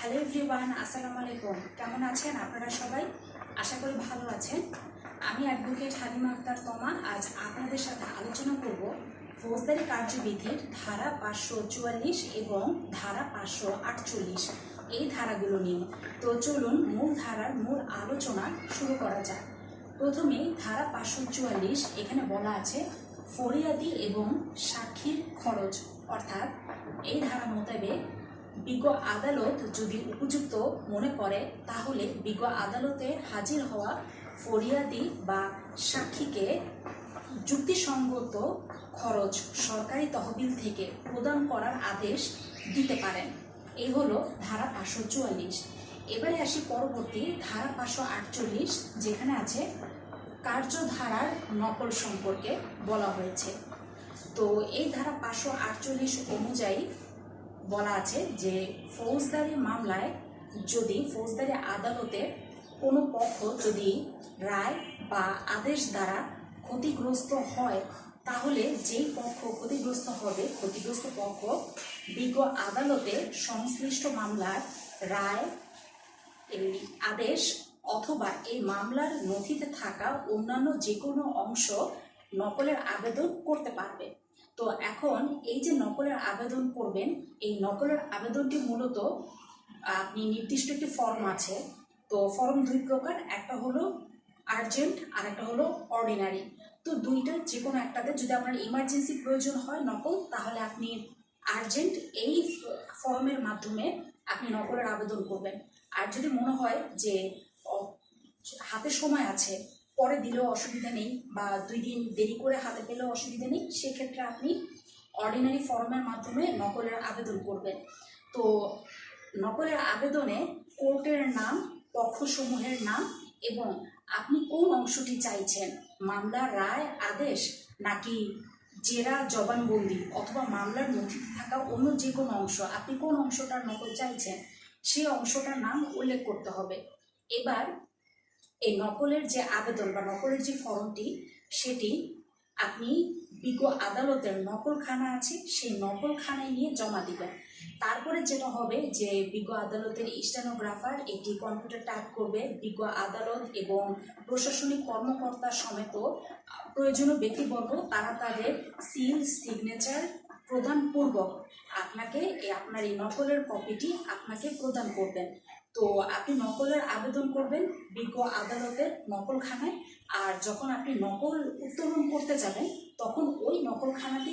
Hello everyone, আসসালামু আলাইকুম। কেমন আছেন আপনারা সবাই? আশা করি ভালো আছেন। আমি অ্যাডভোকেট হালিমা আক্তার তমা আজ আপনাদের সাথে আলোচনা করব ফৌজদারি কার্যবিধির ধারা 544 এবং ধারা 548 এই ধারাগুলো নিয়ে। তো চলুন মূল ধারার মূল আলোচনা শুরু করা যাক। প্রথমে ধারা 544, এখানে বলা আছে ফরিয়াদি এবং সাক্ষীর খরচ, অর্থাৎ এই ধারা মোতাবেক বিজ্ঞ আদালত যদি উপযুক্ত মনে করে তাহলে বিজ্ঞ আদালতে হাজির হওয়া ফরিয়াদি বা সাক্ষীকে যুক্তিসঙ্গত খরচ সরকারি তহবিল থেকে প্রদান করার আদেশ দিতে পারেন। এই হলো ধারা 544। এবারে আসি পরবর্তী ধারা 548, যেখানে আছে কার্যধারার নকল সম্পর্কে বলা হয়েছে। তো এই ধারা 548 অনুযায়ী বলা আছে যে ফৌজদারি মামলায় যদি ফৌজদারি আদালতের কোনো পক্ষ যদি রায় বা আদেশ দ্বারা ক্ষতিগ্রস্ত হয় তাহলে যেই পক্ষ ক্ষতিগ্রস্ত হবে, ক্ষতিগ্রস্ত পক্ষ বিজ্ঞ আদালতে সংশ্লিষ্ট মামলার রায়, এই আদেশ অথবা এই মামলার নথিতে থাকা অন্যান্য যে কোনো অংশ নকলের আবেদন করতে পারবে। তো এখন এই যে নকলের আবেদন করবেন, এই নকলের আবেদনটি মূলত আপনি নির্দিষ্ট একটি ফর্ম আছে। তো ফর্ম দুই প্রকার, একটা হলো আর্জেন্ট আর একটা হলো অর্ডিনারি। তো দুইটা যে কোনো একটাতে যদি আপনার ইমার্জেন্সি প্রয়োজন হয় নকল, তাহলে আপনি আর্জেন্ট এই ফর্মের মাধ্যমে আপনি নকলের আবেদন করবেন। আর যদি মনে হয় যে হাতে সময় আছে, পরে দিলেও অসুবিধা নেই বা 2 দিন দেরি করে হাতে পেলেও অসুবিধা নেই, সেক্ষেত্রে আপনি অর্ডিনারি ফর্মের মাধ্যমে নকলের আবেদন করবেন। তো নকলের আবেদনে কোর্টের নাম, পক্ষসমূহের নাম এবং আপনি কোন অংশটি চাইছেন, মামলার রায় আদেশ নাকি জেরা জবানবন্দি অথবা মামলার নথিতে থাকা অন্য যে কোনো অংশ, আপনি কোন অংশটার নকল চাইছেন সেই অংশটার নাম উল্লেখ করতে হবে। এবার এই নকলের যে আবেদন বা নকলের যে ফর্মটি, সেটি আপনি বিজ্ঞ আদালতের নকলখানা আছে সেই নকলখানায় নিয়ে জমা দিবেন। তারপরে যেটা হবে যে বিজ্ঞ আদালতের স্টেনোগ্রাফার এটি কম্পিউটার টাইপ করবে। বিজ্ঞ আদালত এবং প্রশাসনিক কর্মকর্তা সমেত প্রয়োজনীয় ব্যক্তিবর্গ তারা তাদের সিল সিগনেচার প্রদানপূর্বক আপনাকে আপনার এই নকলের কপিটি আপনাকে প্রদান করবেন। তো আপনি নকলের আবেদন করবেন বিজ্ঞ আদালতের নকলখানায়, আর যখন আপনি নকল উত্তোলন করতে যাবেন তখন ওই নকলখানাটি